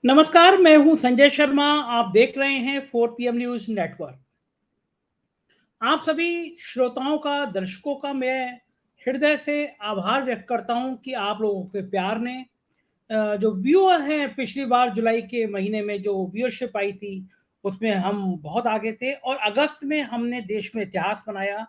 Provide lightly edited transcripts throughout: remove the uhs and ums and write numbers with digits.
नमस्कार, मैं हूं संजय शर्मा। आप देख रहे हैं 4 PM न्यूज नेटवर्क। आप सभी श्रोताओं का, दर्शकों का मैं हृदय से आभार व्यक्त करता हूं कि आप लोगों के प्यार ने जो व्यूअर हैं, पिछली बार जुलाई के महीने में जो व्यूअरशिप आई थी उसमें हम बहुत आगे थे और अगस्त में हमने देश में इतिहास बनाया।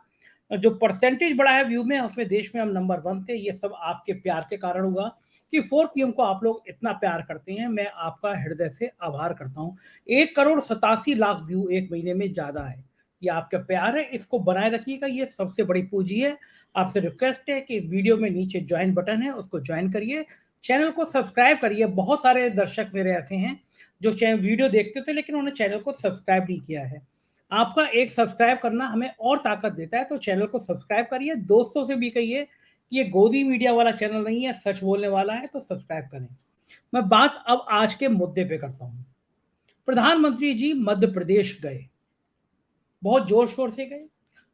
जो परसेंटेज बढ़ा है व्यू में, उसमें देश में हम नंबर 1 थे। ये सब आपके प्यार के कारण हुआ कि 4 PM को आप लोग इतना प्यार करते हैं। मैं आपका हृदय से आभार करता हूँ। 1,87,00,000 व्यू एक महीने में ज़्यादा है। ये आपका प्यार है, इसको बनाए रखिएगा, ये सबसे बड़ी पूंजी है। आपसे रिक्वेस्ट है कि वीडियो में नीचे ज्वाइन बटन है, उसको ज्वाइन करिए, चैनल को सब्सक्राइब करिए। बहुत सारे दर्शक मेरे ऐसे हैं जो चैनल वीडियो देखते थे लेकिन उन्होंने चैनल को सब्सक्राइब नहीं किया है। आपका एक सब्सक्राइब करना हमें और ताकत देता है, तो चैनल को सब्सक्राइब करिए। दोस्तों से भी कहिए कि ये गोदी मीडिया वाला चैनल नहीं है, सच बोलने वाला है, तो सब्सक्राइब करें। मैं बात अब आज के मुद्दे पे करता हूं। प्रधानमंत्री जी मध्य प्रदेश गए, बहुत जोर शोर से गए।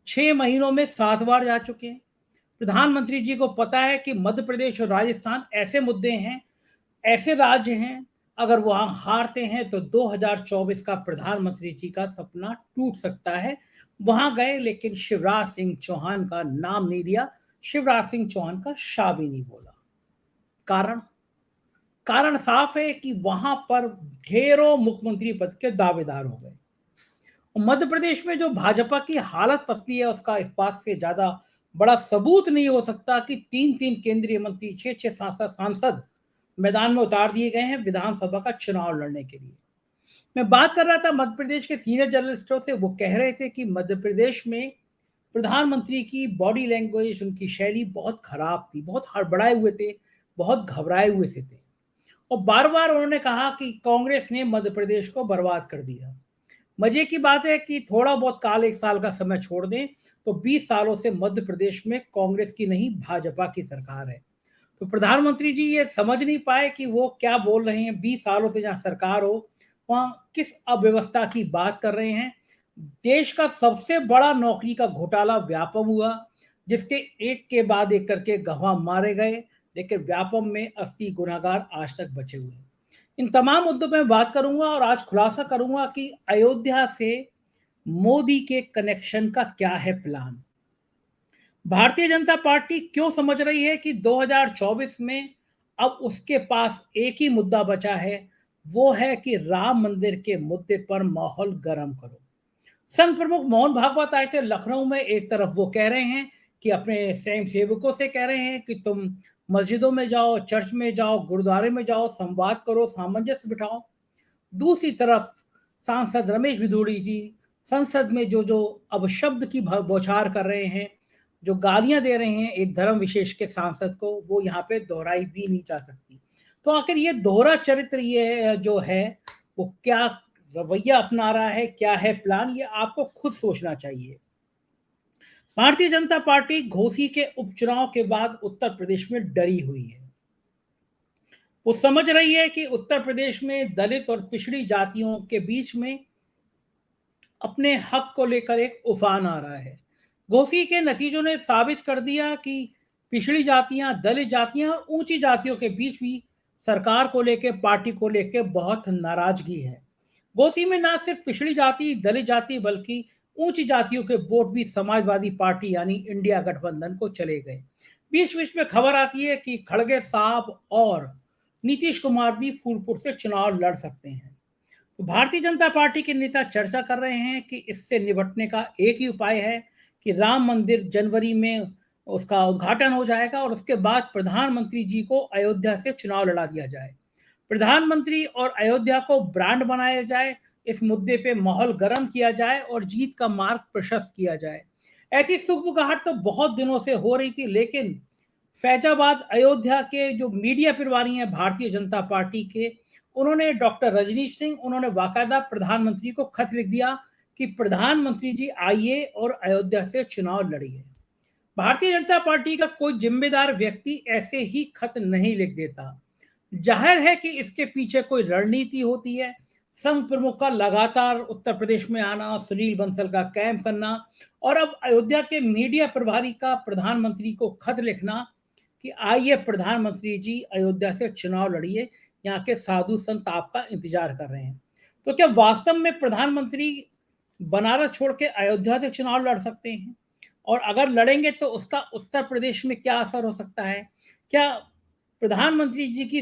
6 महीनों में 7 बार जा चुके हैं। प्रधानमंत्री जी को पता है कि मध्य प्रदेश और राजस्थान ऐसे मुद्दे हैं, ऐसे राज्य हैं, अगर वहां हारते हैं तो 2024 का प्रधानमंत्री जी का सपना टूट सकता है। वहां गए लेकिन शिवराज सिंह चौहान का नाम नहीं लिया, शिवराज सिंह चौहान का शाह भी नहीं बोला। कारण कारण साफ है कि वहां पर ढेरों मुख्यमंत्री पद के दावेदार हो गए। मध्य प्रदेश में जो भाजपा की हालत पतली है, उसका इस बात से ज्यादा बड़ा सबूत नहीं हो सकता कि 3-3 केंद्रीय मंत्री, 6-6 सांसद मैदान में उतार दिए गए हैं विधानसभा का चुनाव लड़ने के लिए। मैं बात कर रहा था मध्य प्रदेश के सीनियर जर्नलिस्टों से, वो कह रहे थे कि मध्य प्रदेश में प्रधानमंत्री की बॉडी लैंग्वेज, उनकी शैली बहुत खराब थी, बहुत हड़बड़ाए हुए थे, बहुत घबराए हुए से थे। और बार बार उन्होंने कहा कि कांग्रेस ने मध्य प्रदेश को बर्बाद कर दिया। मजे की बात है कि थोड़ा बहुत काल, 1 साल का समय छोड़ दें तो 20 सालों से मध्य प्रदेश में कांग्रेस की नहीं, भाजपा की सरकार है। तो प्रधानमंत्री जी ये समझ नहीं पाए कि वो क्या बोल रहे हैं। 20 सालों से जहां सरकार हो, वहां किस अव्यवस्था की बात कर रहे हैं। देश का सबसे बड़ा नौकरी का घोटाला व्यापम हुआ, जिसके एक के बाद एक करके गवाह मारे गए, लेकिन व्यापम में 80 गुनाहगार आज तक बचे हुए हैं। इन तमाम मुद्दों पर बात करूंगा और आज खुलासा करूंगा कि अयोध्या से मोदी के कनेक्शन का क्या है प्लान। भारतीय जनता पार्टी क्यों समझ रही है कि 2024 में अब उसके पास एक ही मुद्दा बचा है, वो है कि राम मंदिर के मुद्दे पर माहौल गर्म करो। संघ प्रमुख मोहन भागवत आए थे लखनऊ में। एक तरफ वो कह रहे हैं कि अपने स्वयं सेवकों से कह रहे हैं कि तुम मस्जिदों में जाओ, चर्च में जाओ, गुरुद्वारे में जाओ, संवाद करो, सामंजस्य बिठाओ। दूसरी तरफ सांसद रमेश भिदोड़ी जी संसद में जो जो अब शब्द की बौछार कर रहे हैं, जो गालियां दे रहे हैं एक धर्म विशेष के सांसद को, वो यहाँ पे दोहराई भी नहीं जा सकती। तो आखिर ये दोहरा चरित्र ये जो है, वो क्या रवैया अपना रहा है, क्या है प्लान, ये आपको खुद सोचना चाहिए। भारतीय जनता पार्टी घोसी के उपचुनाव के बाद उत्तर प्रदेश में डरी हुई है। वो समझ रही है कि उत्तर प्रदेश में दलित और पिछड़ी जातियों के बीच में अपने हक को लेकर एक उफान आ रहा है। घोसी के नतीजों ने साबित कर दिया कि पिछड़ी जातियां, दलित जातियां, ऊंची जातियों के बीच भी सरकार को लेकर, पार्टी को लेकर बहुत नाराजगी है। घोसी में ना सिर्फ पिछड़ी जाति, दलित जाति, बल्कि ऊंची जातियों के वोट भी समाजवादी पार्टी यानी इंडिया गठबंधन को चले गए। बीच बीच में खबर आती है कि खड़गे साहब और नीतीश कुमार भी फूलपुर से चुनाव लड़ सकते हैं। तो भारतीय जनता पार्टी के नेता चर्चा कर रहे हैं कि इससे निपटने का एक ही उपाय है कि राम मंदिर जनवरी में उसका उद्घाटन हो जाएगा और उसके बाद प्रधानमंत्री जी को अयोध्या से चुनाव लड़ा दिया जाए। प्रधानमंत्री और अयोध्या को ब्रांड बनाया जाए, इस मुद्दे पे माहौल गर्म किया जाए और जीत का मार्ग प्रशस्त किया जाए। ऐसी सुगबुगाहट तो बहुत दिनों से हो रही थी, लेकिन फैजाबाद अयोध्या के जो मीडिया प्रभारी हैं भारतीय जनता पार्टी के, उन्होंने डॉक्टर रजनीश सिंह, उन्होंने बाकायदा प्रधानमंत्री को खत लिख दिया कि प्रधानमंत्री जी आइए और अयोध्या से चुनाव लड़िए। भारतीय जनता पार्टी का कोई जिम्मेदार व्यक्ति ऐसे ही खत नहीं लिख देता। जाहिर है कि इसके पीछे कोई रणनीति होती है। संघ प्रमुख का लगातार उत्तर प्रदेश में आना, सुनील बंसल का कैंप करना और अब अयोध्या के मीडिया प्रभारी का प्रधानमंत्री को खत लिखना कि आइए प्रधानमंत्री जी अयोध्या से चुनाव लड़िए, यहाँ के साधु संत आपका इंतजार कर रहे हैं। तो क्या वास्तव में प्रधानमंत्री बनारस छोड़ के अयोध्या से चुनाव लड़ सकते हैं? और अगर लड़ेंगे तो उसका उत्तर प्रदेश में क्या असर हो सकता है? क्या प्रधानमंत्री जी की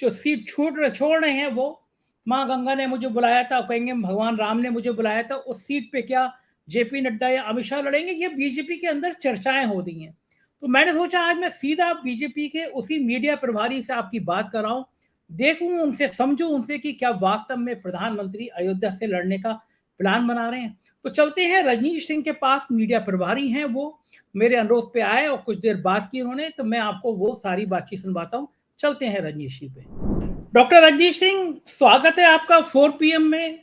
जो सीट छोड़ रहे हैं वो माँ गंगा ने मुझे बुलाया था, कहेंगे भगवान राम ने मुझे बुलाया था, उस सीट पे क्या जेपी नड्डा या अमित शाह लड़ेंगे? ये बीजेपी के अंदर चर्चाएं हो रही हैं। तो मैंने सोचा आज मैं सीधा बीजेपी के उसी मीडिया प्रभारी से आपकी बात कराऊं, देखूं उनसे, समझूं उनसे कि क्या वास्तव में प्रधानमंत्री अयोध्या से लड़ने का प्लान बना रहे हैं। तो चलते हैं रजनीश सिंह के पास, मीडिया प्रभारी हैं वो, मेरे अनुरोध पे आए और कुछ देर बात की उन्होंने, तो मैं आपको वो सारी बातचीत सुनवाता हूँ। चलते हैं रजनीश जी पे। डॉक्टर रजनीश सिंह, स्वागत है आपका 4 पीएम में।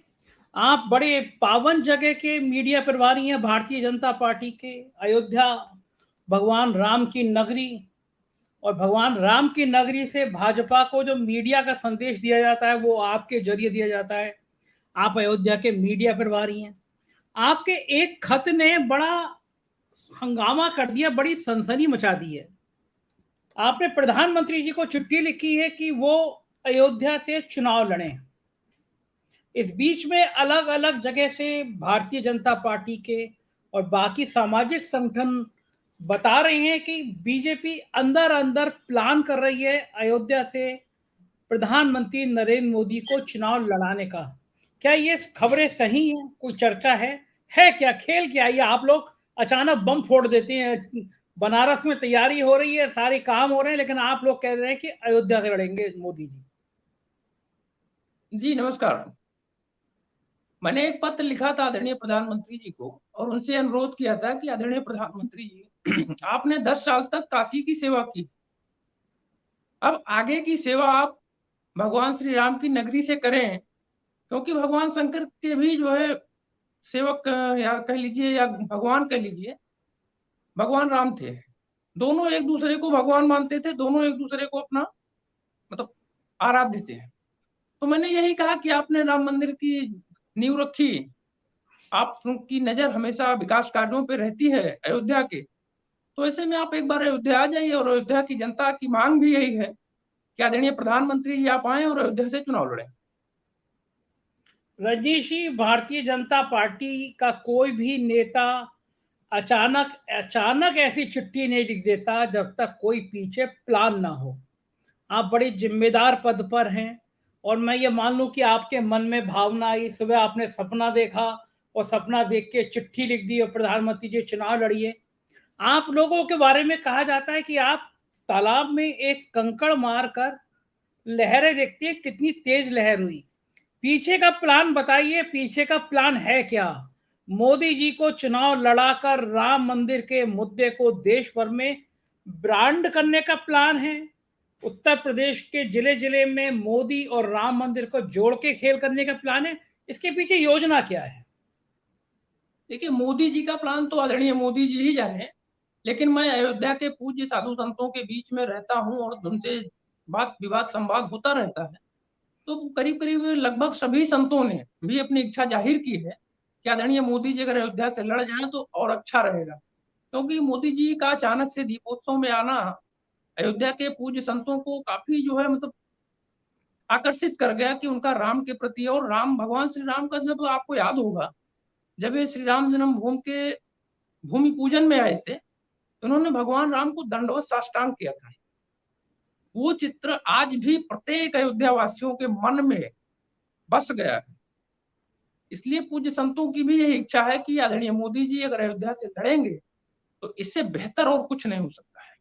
आप बड़े पावन जगह के मीडिया प्रभारी हैं भारतीय जनता पार्टी के, अयोध्या भगवान राम की नगरी, और भगवान राम की नगरी से भाजपा को जो मीडिया का संदेश दिया जाता है वो आपके जरिए दिया जाता है। आप अयोध्या के मीडिया प्रभारी हैं। आपके एक खत ने बड़ा हंगामा कर दिया, बड़ी सनसनी मचा दी है। आपने प्रधानमंत्री जी को चिट्ठी लिखी है कि वो अयोध्या से चुनाव लड़ें। इस बीच में अलग अलग जगह से भारतीय जनता पार्टी के और बाकी सामाजिक संगठन बता रहे हैं कि बीजेपी अंदर अंदर प्लान कर रही है अयोध्या से प्रधानमंत्री नरेंद्र मोदी को चुनाव लड़ाने का। क्या ये खबरें सही हैं? कोई चर्चा है क्या? खेल क्या? ये आप लोग अचानक बम फोड़ देते हैं, बनारस में तैयारी हो रही है, सारे काम हो रहे हैं, लेकिन आप लोग कह रहे हैं कि अयोध्या से लड़ेंगे मोदी जी। जी नमस्कार। मैंने एक पत्र लिखा था आदरणीय प्रधानमंत्री जी को और उनसे अनुरोध किया था कि आदरणीय प्रधानमंत्री जी आपने 10 साल तक काशी की सेवा की, अब आगे की सेवा आप भगवान श्री राम की नगरी से करें, क्योंकि भगवान शंकर के भी जो है सेवक या कह लीजिए या भगवान कह लीजिए, भगवान राम थे। दोनों एक दूसरे को भगवान मानते थे, दोनों एक दूसरे को अपना मतलब आराध्य थे। तो मैंने यही कहा कि आपने राम मंदिर की नींव रखी, आपकी नजर हमेशा विकास कार्यों पे रहती है अयोध्या के, तो ऐसे में आप एक बार अयोध्या आ जाइए। और अयोध्या की जनता की मांग भी यही है कि आदरणीय प्रधानमंत्री जी आप आए और अयोध्या से चुनाव लड़ें। रजनीश जी, भारतीय जनता पार्टी का कोई भी नेता अचानक अचानक ऐसी चिट्ठी नहीं लिख देता जब तक कोई पीछे प्लान ना हो। आप बड़े जिम्मेदार पद पर हैं और मैं ये मान लूं कि आपके मन में भावना आई, सुबह आपने सपना देखा और सपना देख के चिट्ठी लिख दी और प्रधानमंत्री जी चुनाव लड़िए। आप लोगों के बारे में कहा जाता है कि आप तालाब में एक कंकड़ मारकर लहरें देखती है, कितनी तेज लहर हुई। पीछे का प्लान बताइए, पीछे का प्लान है क्या? मोदी जी को चुनाव लड़ाकर राम मंदिर के मुद्दे को देश भर में ब्रांड करने का प्लान है? उत्तर प्रदेश के जिले जिले में मोदी और राम मंदिर को जोड़ के खेल करने का प्लान है? इसके पीछे योजना क्या है? देखिए, मोदी जी का प्लान तो आदरणीय मोदी जी ही जाने, लेकिन मैं अयोध्या के पूज्य साधु संतों के बीच में रहता हूँ और उनसे बात विवाद संवाद होता रहता है। तो करीब करीब लगभग सभी संतों ने भी अपनी इच्छा जाहिर की है कि आदरणीय मोदी जी अगर अयोध्या से लड़ जाएं तो और अच्छा रहेगा, क्योंकि मोदी जी का अचानक से दीपोत्सव में आना अयोध्या के पूज्य संतों को काफी जो है मतलब आकर्षित कर गया कि उनका राम के प्रति। और राम भगवान श्री राम का जब आपको याद होगा, जब ये श्री राम जन्मभूमि के भूमि पूजन में आए थे, उन्होंने भगवान राम को दंडवत साष्टांग किया था। वो चित्र आज भी प्रत्येक अयोध्या वासियों के मन में बस गया है। इसलिए पूज्य संतों की भी यही इच्छा है कि आदरणीय मोदी जी अगर अयोध्या से लड़ेंगे तो इससे बेहतर और कुछ नहीं हो सकता है।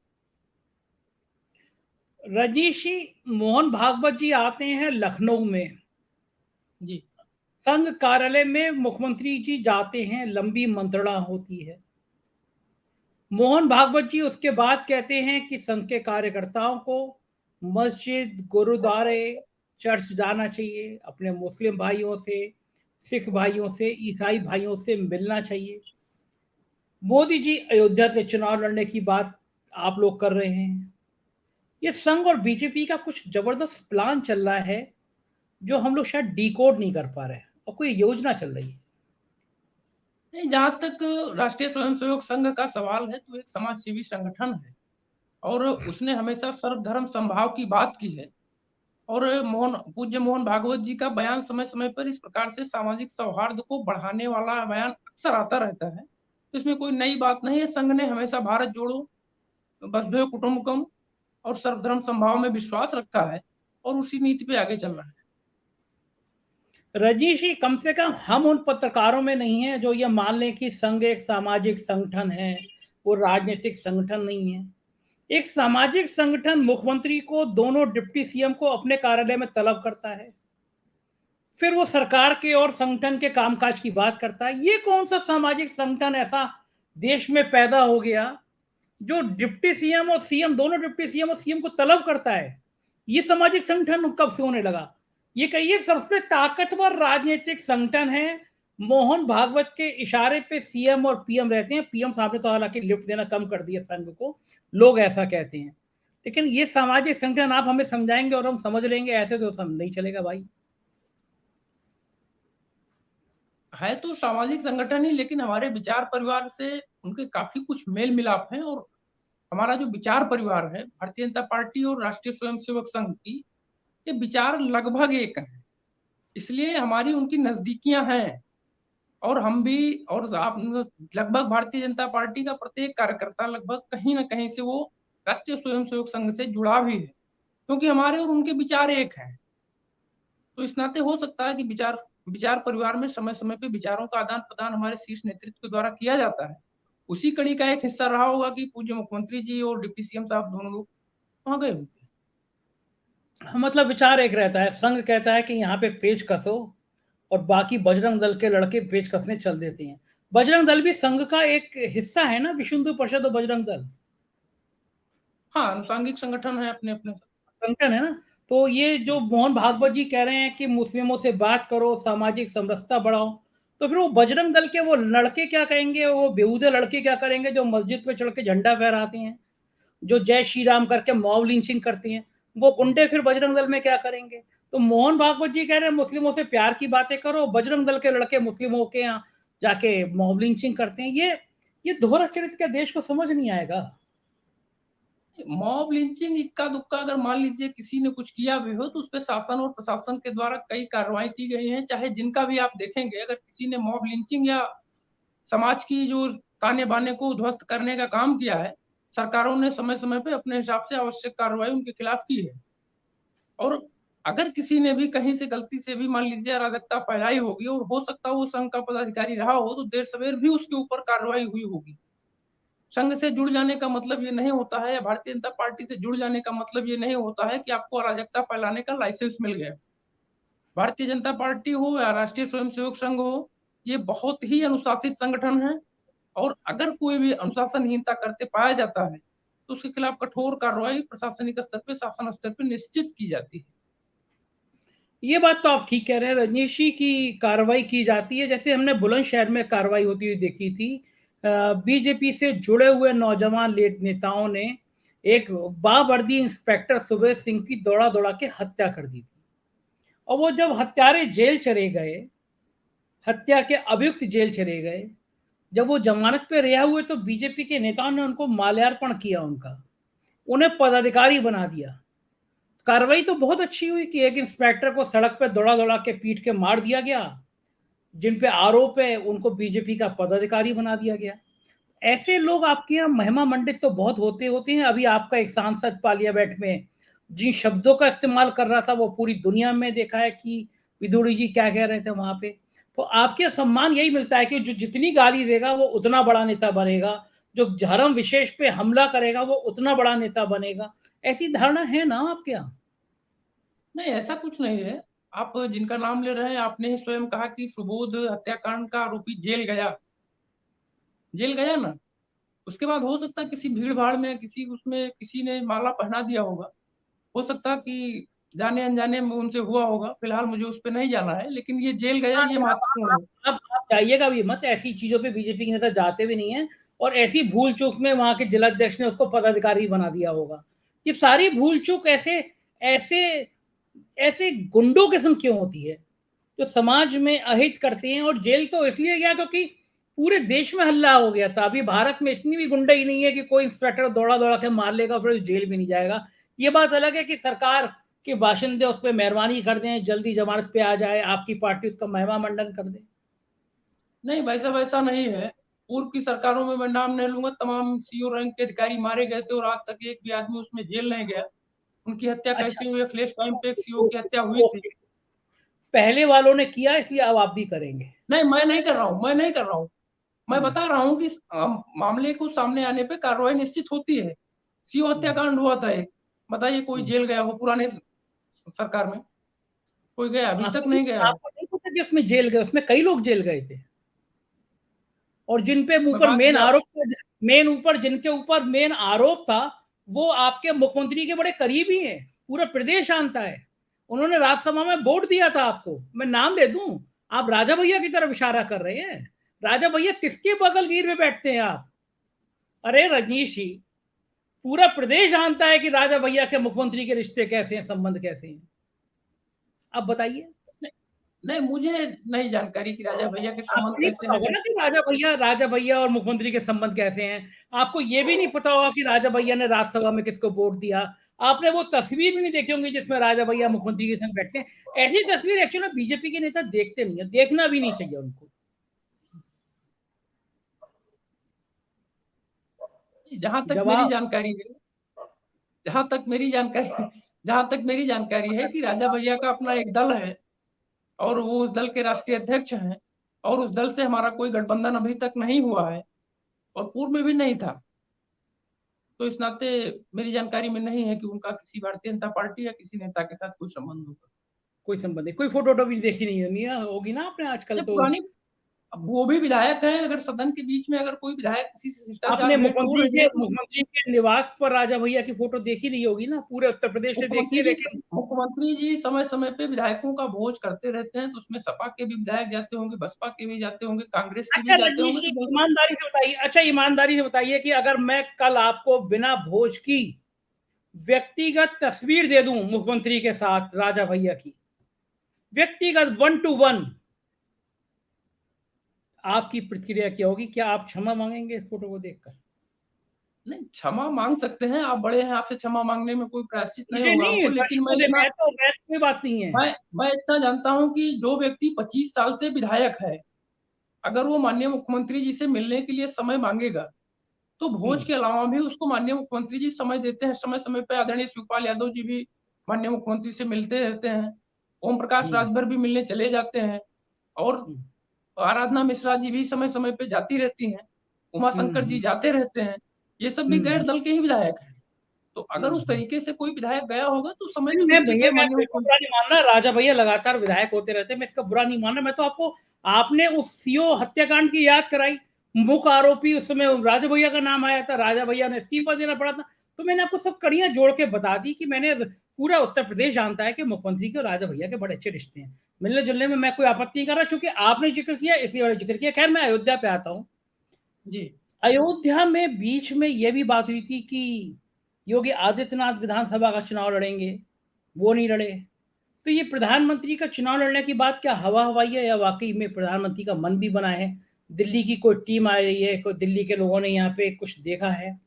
रजनीश जी, मोहन भागवत जी आते हैं लखनऊ में, जी संघ कार्यालय में मुख्यमंत्री जी जाते हैं, लंबी मंत्रणा होती है। मोहन भागवत जी उसके बाद कहते हैं कि संघ के कार्यकर्ताओं को मस्जिद, गुरुद्वारे, चर्च जाना चाहिए, अपने मुस्लिम भाइयों से, सिख भाइयों से, ईसाई भाइयों से मिलना चाहिए। मोदी जी अयोध्या से चुनाव लड़ने की बात आप लोग कर रहे हैं। ये संघ और बीजेपी का कुछ जबरदस्त प्लान चल रहा है जो हम लोग शायद डिकोड नहीं कर पा रहे हैं, और कोई योजना चल रही है। नहीं, जहां तक राष्ट्रीय स्वयंसेवक संघ का सवाल है तो एक समाज सेवी संगठन है और उसने हमेशा सर्वधर्म समभाव की बात की है। और पूज्य मोहन भागवत जी का बयान समय समय पर इस प्रकार से सामाजिक सौहार्द को बढ़ाने वाला बयान अक्सर आता रहता है। तो इसमें कोई नई बात नहीं है। संघ ने हमेशा भारत जोड़ो, वसुधैव कुटुंबकम और सर्वधर्म समभाव में विश्वास रखा है और उसी नीति पे आगे चल रहा है। रजनीश जी, कम से कम हम उन पत्रकारों में नहीं है जो ये मान लें कि संघ एक सामाजिक संगठन है, वो राजनीतिक संगठन नहीं है। एक सामाजिक संगठन मुख्यमंत्री को, दोनों डिप्टी सीएम को अपने कार्यालय में तलब करता है, फिर वो सरकार के और संगठन के कामकाज की बात करता है। ये कौन सा सामाजिक संगठन ऐसा देश में पैदा हो गया जो डिप्टी सीएम और सीएम, दोनों डिप्टी सीएम और सीएम को तलब करता है? ये सामाजिक संगठन कब से होने लगा? ये कहिए सबसे ताकतवर राजनीतिक संगठन है। मोहन भागवत के इशारे पे सीएम और पीएम रहते हैं। पीएम साहब ने तो हालांकि लिफ्ट देना कम कर दिया संघ को, लोग ऐसा कहते हैं। लेकिन ये सामाजिक संगठन आप हमें समझाएंगे और हम समझ लेंगे, ऐसे तो सब नहीं चलेगा भाई। है तो सामाजिक संगठन ही, लेकिन हमारे विचार परिवार से उनके काफी कुछ मेल मिलाप है। और हमारा जो विचार परिवार है भारतीय जनता पार्टी और राष्ट्रीय स्वयंसेवक संघ की, ये विचार लगभग एक है। इसलिए हमारी उनकी नजदीकियां हैं। और हम भी, और आप लगभग भारतीय जनता पार्टी का प्रत्येक कार्यकर्ता लगभग कहीं ना कहीं से वो राष्ट्रीय स्वयंसेवक संघ से जुड़ा भी है, क्योंकि हमारे और उनके विचार एक हैं। तो इस नाते हो सकता है कि विचार परिवार में समय समय पे विचारों का आदान प्रदान हमारे शीर्ष नेतृत्व के द्वारा किया जाता है। उसी कड़ी का एक हिस्सा रहा होगा कि पूज्य मुख्यमंत्री जी और डिप्टी सीएम साहब दोनों लोग वहां गए होंगे। मतलब विचार एक रहता है, संघ कहता है कि यहाँ पे पेच कसो और बाकी बजरंग दल के लड़के पेच कसने चल देते हैं। बजरंग दल भी संघ का एक हिस्सा है ना, विश्व हिंदू परिषद और बजरंग दल हाँ, अनुसांगिक संगठन है अपने अपने। संगठन है ना। तो ये जो मोहन भागवत जी कह रहे हैं कि मुस्लिमों से बात करो, सामाजिक समरसता बढ़ाओ, तो फिर वो बजरंग दल के वो लड़के क्या कहेंगे? वो बेहूदे लड़के क्या करेंगे जो मस्जिद पे चढ़ के झंडा फहराते हैं, जो जय श्री राम करके मॉब लिंचिंग करती हैं? वो गुंडे फिर बजरंग दल में क्या करेंगे? तो मोहन भागवत जी कह रहे हैं मुस्लिमों से प्यार की बातें करो, बजरंग दल के लड़के मुस्लिमों के यहाँ जाके मॉब लिंचिंग करते हैं। ये दोहरा चरित्र क्या देश को समझ नहीं आएगा? मॉब लिंचिंग इक्का दुक्का अगर मान लीजिए किसी ने कुछ किया भी हो तो उस पर शासन और प्रशासन के द्वारा कई कार्रवाई की गई है। चाहे जिनका भी आप देखेंगे, अगर किसी ने मॉब लिंचिंग या समाज की जो ताने बाने को ध्वस्त करने का काम किया है, सरकारों ने समय समय पे अपने हिसाब से आवश्यक कार्रवाई उनके खिलाफ की है। और अगर किसी ने भी कहीं से गलती से भी मान लीजिए अराजकता फैलाई होगी और हो सकता है वो संघ का पदाधिकारी रहा हो, तो देर सवेर भी उसके ऊपर कार्रवाई हुई होगी। संघ से जुड़ जाने का मतलब ये नहीं होता है, या भारतीय जनता पार्टी से जुड़ जाने का मतलब ये नहीं होता है कि आपको अराजकता फैलाने का लाइसेंस मिल गया। भारतीय जनता पार्टी हो या राष्ट्रीय स्वयंसेवक संघ हो, ये बहुत ही अनुशासित संगठन है। और अगर कोई भी अनुशासनहीनता करते पाया जाता है तो उसके खिलाफ कठोर कार्रवाई प्रशासनिक स्तर पे, शासन स्तर पे निश्चित की जाती है। ये बात तो आप ठीक कह रहे हैं रजनीश जी की कार्रवाई की जाती है। जैसे हमने बुलंदशहर में कार्रवाई होती हुई देखी थी, बीजेपी से जुड़े हुए नौजवान नेताओं ने एक बावर्दी इंस्पेक्टर सुबेश सिंह की दौड़ा दौड़ा के हत्या कर दी थी। और वो जब हत्यारे जेल चले गए, हत्या के अभियुक्त जेल चले गए, जब वो जमानत पे रिहा हुए तो बीजेपी के नेताओं ने उनको माल्यार्पण किया, उन्हें पदाधिकारी बना दिया। कार्रवाई तो बहुत अच्छी हुई कि एक इंस्पेक्टर को सड़क पे दौड़ा दौड़ा के पीट के मार दिया गया, जिन पे आरोप है उनको बीजेपी का पदाधिकारी बना दिया गया। ऐसे लोग आपके यहाँ महिमा मंडित तो बहुत होते होते हैं। अभी आपका एक सांसद पार्लियामेंट में जिन शब्दों का इस्तेमाल कर रहा था वो पूरी दुनिया में देखा है कि विदुड़ी जी क्या कह रहे थे वहां पे। तो आपके सम्मान यही मिलता है कि जो जितनी गाली देगा वो उतना बड़ा नेता बनेगा, जो धर्म विशेष पे हमला करेगा वो उतना बड़ा नेता बनेगा। ऐसी धारणा है ना आपके यहाँ? नहीं, ऐसा कुछ नहीं है। आप जिनका नाम ले रहे हैं, आपने ही स्वयं कहा कि सुबोध हत्याकांड का आरोपी जेल गया ना। उसके बाद हो सकता है किसी भीड़ भाड़ में किसी उसमें किसी ने माला पहना दिया होगा। हो सकता कि जाने अनजाने में उनसे हुआ होगा। फिलहाल मुझे उस पर नहीं जाना है, लेकिन ये जेल गया हाँ, ये महत्वपूर्ण है। आप जाइएगा भी मत, ऐसी चीजों पे बीजेपी के नेता जाते भी नहीं है। और ऐसी भूल चूक में वहां के जिलाध्यक्ष ने उसको पदाधिकारी बना दिया होगा। ये सारी भूल चूक ऐसे ऐसे ऐसे गुंडों किस्म क्यों होती है जो समाज में अहित करते हैं? और जेल तो इसलिए गया क्योंकि पूरे देश में हल्ला हो गया था। अभी भारत में इतनी भी गुंडाई नहीं है कि कोई इंस्पेक्टर दौड़ा दौड़ा के मार लेगा फिर जेल भी नहीं जाएगा। ये बात अलग है कि सरकार कि बाशिंदे उस पर मेहरबानी कर दें, जल्दी जमानत पे आ जाए, आपकी पार्टी उसका महिमा मंडन कर दे? नहीं, वैसा नहीं है। पूर्व की सरकारों में मैं नाम नहीं लूंगा, तमाम सीओ रैंक के अधिकारी मारे गए थे और आज तक एक भी आदमी उसमें जेल नहीं गया। उनकी हत्या अच्छा, कैसे हुई? फ्लैश टाइम पे एक सीओ की हत्या हुई थी। पहले वालों ने किया, इसलिए अब आप भी करेंगे? नहीं, मैं नहीं कर रहा हूँ। मैं बता रहा हूँ कि मामले को सामने आने पे कार्रवाई निश्चित होती है। सीओ हत्याकांड हुआ था एक, बताइए कोई जेल गया हो पुराने सरकार में? कोई गया? अभी तक नहीं गया है। आपको नहीं पता कि उसमें जेल गए? उसमें कई लोग जेल गए थे, और जिन पे मैं ऊपर बात मेन किया, आरोप जिनके ऊपर मेन आरोप था, वो आपके मुख्यमंत्री के बड़े करीबी हैं, पूरा प्रदेश जानता है। उन्होंने राज्यसभा में वोट दिया था आपको, मैं नाम दे दूं? आप राजा भैया की तरफ इशारा कर रहे हैं। राजा भैया किसके बगलगीर में बैठते हैं आप? अरे रजनीश जी, पूरा प्रदेश जानता है कि राजा भैया के मुख्यमंत्री के रिश्ते कैसे हैं, संबंध कैसे हैं। अब बताइए। नहीं, नहीं, मुझे नहीं जानकारी कि राजा भैया के संबंध आपको नहीं कैसे पता हैं होगा ना कैसे। कि राजा भैया और मुख्यमंत्री के संबंध कैसे हैं। आपको ये भी नहीं पता होगा कि राजा भैया ने राज्यसभा में किसको वोट दिया। आपने वो तस्वीर भी नहीं देखी होंगी जिसमें राजा भैया मुख्यमंत्री के संग बैठते हैं। ऐसी तस्वीर एक्चुअली बीजेपी के नेता देखते नहीं है, देखना भी नहीं चाहिए उनको। जहां तक मेरी जवाब। जानकारी है जहां तक मेरी जानकारी जहां तक मेरी जानकारी है कि राजा भैया का अपना एक दल है और वो उस दल के राष्ट्रीय अध्यक्ष हैं, और उस दल से हमारा कोई गठबंधन अभी तक नहीं हुआ है और पूर्व में भी नहीं था। तो इस नाते मेरी जानकारी में नहीं है कि उनका किसी भारतीय जनता पार्टी या किसी नेता के साथ कोई संबंध होगा। कोई संबंध नहीं, कोई फोटो भी देखी नहीं होगी ना आपने आजकल जब तो? पुरानी, अब वो भी विधायक हैं, अगर सदन के बीच में अगर कोई विधायक किसी से शिष्टाचार आपने भेंट हो रही है तो मुख्यमंत्री के निवास पर राजा भैया की फोटो देखी नहीं होगी ना? पूरे उत्तर प्रदेश से देखी है, लेकिन मुख्यमंत्री जी समय समय पे विधायकों का भोज करते रहते हैं, तो उसमें सपा के भी विधायक जाते होंगे, बसपा के भी जाते होंगे, कांग्रेस के अच्छा भी जाते रजनीश होंगे, जी, तो बिल्कुल। ईमानदारी से बताइए, कि अगर मैं कल आपको बिना भोज की व्यक्तिगत तस्वीर दे दूं मुख्यमंत्री के साथ राजा भैया की, व्यक्तिगत 1 to 1, आपकी प्रतिक्रिया क्या होगी? क्या आप क्षमा मांगेंगे इस फोटो को देखकर? नहीं, क्षमा मांग सकते हैं, आप बड़े हैं, आपसे क्षमा मांगने में कोई प्रायश्चित नहीं मुझे होगा नहीं, हमको, लेकिन दर्शकों से, मैं तो वैसे कोई बात नहीं है। मैं इतना जानता हूं कि जो व्यक्ति 25 साल से विधायक है, अगर वो माननीय मुख्यमंत्री जी से मिलने के लिए समय मांगेगा, तो भोज के अलावा भी उसको माननीय मुख्यमंत्री जी समय देते हैं। समय समय पे आदरणीय शिवपाल यादव जी भी माननीय मुख्यमंत्री से मिलते रहते हैं। ओम प्रकाश हम्म, राजभर भी मिलने चले जाते हैं, और हम्म, आराधना मिश्रा जी भी समय समय पे जाती रहती हैं। उमा शंकर जी हम्म, जाते रहते हैं। ये सब भी गैर हम्म, दल के ही विधायक हैं। तो अगर उस हम्म। तरीके से कोई विधायक गया होगा तो समय नहीं, तो मैं निश्चित भैया, है मैं माननीय बिल्कुल मुख्यमंत्री। बुरा नहीं मान रहा, राजा भैया लगातार विधायक होते रहते हैं, मैं इसका बुरा नहीं मान रहा। मैं तो आपको, आपने उस सीओ हत्याकांड की याद कराई, मुख्य आरोपी उस समय राजा भैया का नाम आया था, राजा भैया ने इस्तीफा देना पड़ा था। तो मैंने आपको सब कड़ियां जोड़ के बता दी कि मैंने, पूरा उत्तर प्रदेश जानता है कि मुख्यमंत्री के और राजा भैया के बड़े अच्छे रिश्ते हैं। मिलने जुलने में मैं कोई आपत्ति नहीं कर रहा, चूंकि आपने जिक्र किया इसलिए मैंने जिक्र किया। खैर, मैं अयोध्या पे आता हूँ। जी। अयोध्या में बीच में यह भी बात हुई थी कि योगी आदित्यनाथ विधानसभा का चुनाव लड़ेंगे, वो नहीं लड़े। तो ये प्रधानमंत्री का चुनाव लड़ने की बात क्या हवा हवाई है, या वाकई में प्रधानमंत्री का मन भी बना है? दिल्ली की कोई टीम आ रही है, कोई दिल्ली के लोगों ने यहाँ पे कुछ देखा है?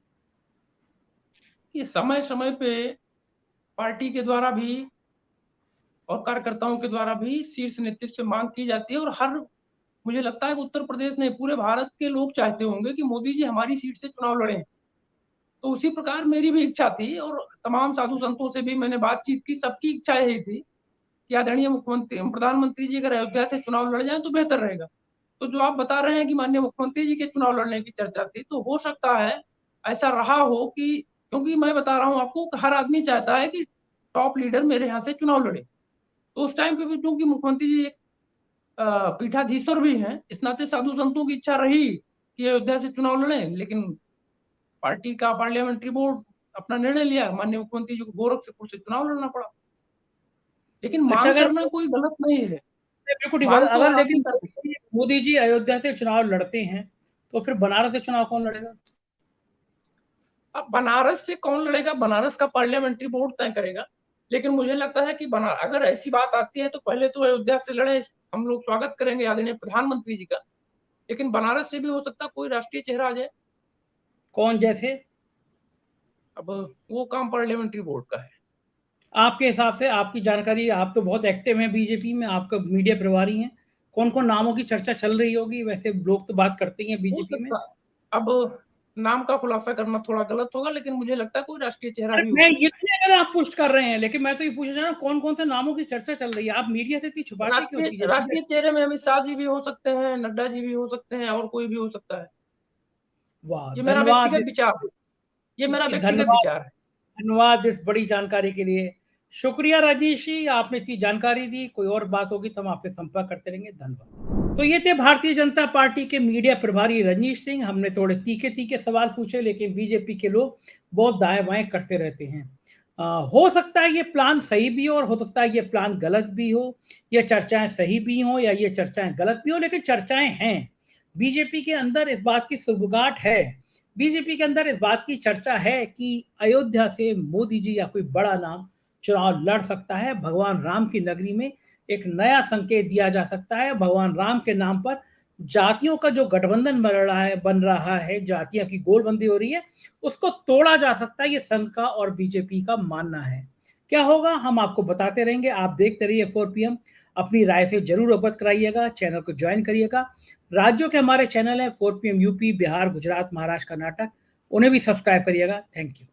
ये समय समय पे पार्टी के द्वारा भी और कार्यकर्ताओं के द्वारा भी शीर्ष नेतृत्व से मांग की जाती है, और हर, मुझे लगता है कि उत्तर प्रदेश नहीं पूरे भारत के लोग चाहते होंगे कि मोदी जी हमारी सीट से चुनाव लड़ें। तो उसी प्रकार मेरी भी इच्छा थी, और तमाम साधु संतों से भी मैंने बातचीत की, सबकी इच्छा यही थी कि आदरणीय मुख्यमंत्री प्रधानमंत्री जी अगर अयोध्या से चुनाव लड़ जाए तो बेहतर रहेगा। तो जो आप बता रहे हैं कि माननीय मुख्यमंत्री जी के चुनाव लड़ने की चर्चा थी, तो हो सकता है ऐसा रहा हो कि, क्योंकि मैं बता रहा हूं आपको, हर आदमी चाहता है कि टॉप लीडर मेरे यहाँ से चुनाव लड़े। तो उस टाइम पे भी चूंकि मुख्यमंत्री जी एक पीठाधीश्वर भी हैं, इस नाते साधु संतों की इच्छा रही कि अयोध्या से चुनाव लड़ें, लेकिन पार्टी का पार्लियामेंट्री बोर्ड अपना निर्णय लिया, माननीय मुख्यमंत्री जी को गोरखपुर से चुनाव लड़ना पड़ा। लेकिन अच्छा, मांग अगर करना कोई गलत नहीं है, बिल्कुल ठीक बात, मांग तो अगर हर आदमी लेकिन करते हैं। मोदी जी अयोध्या से चुनाव लड़ते हैं, तो फिर बनारस से चुनाव कौन लड़ेगा? अब बनारस से कौन लड़ेगा, बनारस का पार्लियामेंट्री बोर्ड तय करेगा। लेकिन मुझे लगता है कि अगर ऐसी बात आती है तो पहले तो अयोध्या से लड़े, हम लोग स्वागत करेंगे आदरणीय प्रधानमंत्री जी का। लेकिन बनारस से भी हो सकता है कोई राष्ट्रीय चेहरा आ जाए। कौन जैसे? अब वो काम पार्लियामेंट्री बोर्ड का है। आपके हिसाब से, आपकी जानकारी, आप तो बहुत एक्टिव हैं बीजेपी में, आपका मीडिया प्रभारी हैं, कौन-कौन नामों की चर्चा चल रही होगी? वैसे लोग तो बात करते ही हैं हो बीजेपी में। सकता अब नाम का खुलासा करना थोड़ा गलत होगा, लेकिन मुझे लगता है कोई राष्ट्रीय चेहरा अरे भी हो मैं सकता ये है। तो नहीं कह रहा आप पुष्ट कर रहे हैं, लेकिन मैं तो ये पूछना चाह रहा हूँ कौन-कौन से नामों की चर्चा चल रही है? आप मीडिया से इतनी छुपाते क्यों राष्ट्रीय चीज़ें? राष्ट्रीय चेहरे में अमित शाह जी भी हो सकते हैं, नड्डा जी भी हो सकते हैं और कोई भी हो सकता है। वाह! ये मेरा धन्यवाद व्यक्तिगत विचार है। ये मेरा व्यक्तिगत धन्यवाद विचार है। धन्यवाद इस बड़ी जानकारी के लिए। शुक्रिया रजनीश जी, आपने इतनी जानकारी दी। कोई और बात होगी तो हम आपसे संपर्क करते रहेंगे। धन्यवाद। तो ये थे भारतीय जनता पार्टी के मीडिया प्रभारी रजनीश सिंह। हमने थोड़े तीखे-तीखे सवाल पूछे, लेकिन बीजेपी के लोग बहुत दाएँ-बाएँ करते रहते हैं। हो सकता है ये प्लान सही भी हो और हो सकता है ये प्लान गलत भी हो। ये चर्चाएँ सही भी हों या ये चर्चाएँ गलत भी हों, लेकिन चर्चाएँ हैं। बीजेपी के अंदर इस बात की सुगबुगाहट है। बीजेपी के अंदर इस बात की चर्चा है कि अयोध्या से मोदी जी या कोई बड़ा नाम चुनाव लड़ सकता है। भगवान राम की नगरी में एक नया संकेत दिया जा सकता है। भगवान राम के नाम पर जातियों का जो गठबंधन बन रहा है, जातियों की गोलबंदी हो रही है, उसको तोड़ा जा सकता है। ये संघ का और बीजेपी का मानना है। क्या होगा हम आपको बताते रहेंगे। आप देखते रहिए 4 पीएम। अपनी राय से जरूर अवगत कराइएगा। चैनल को ज्वाइन करिएगा। राज्यों के हमारे चैनल है 4 पीएम यूपी, बिहार, गुजरात, महाराष्ट्र, कर्नाटक, उन्हें भी सब्सक्राइब करिएगा। Thank you.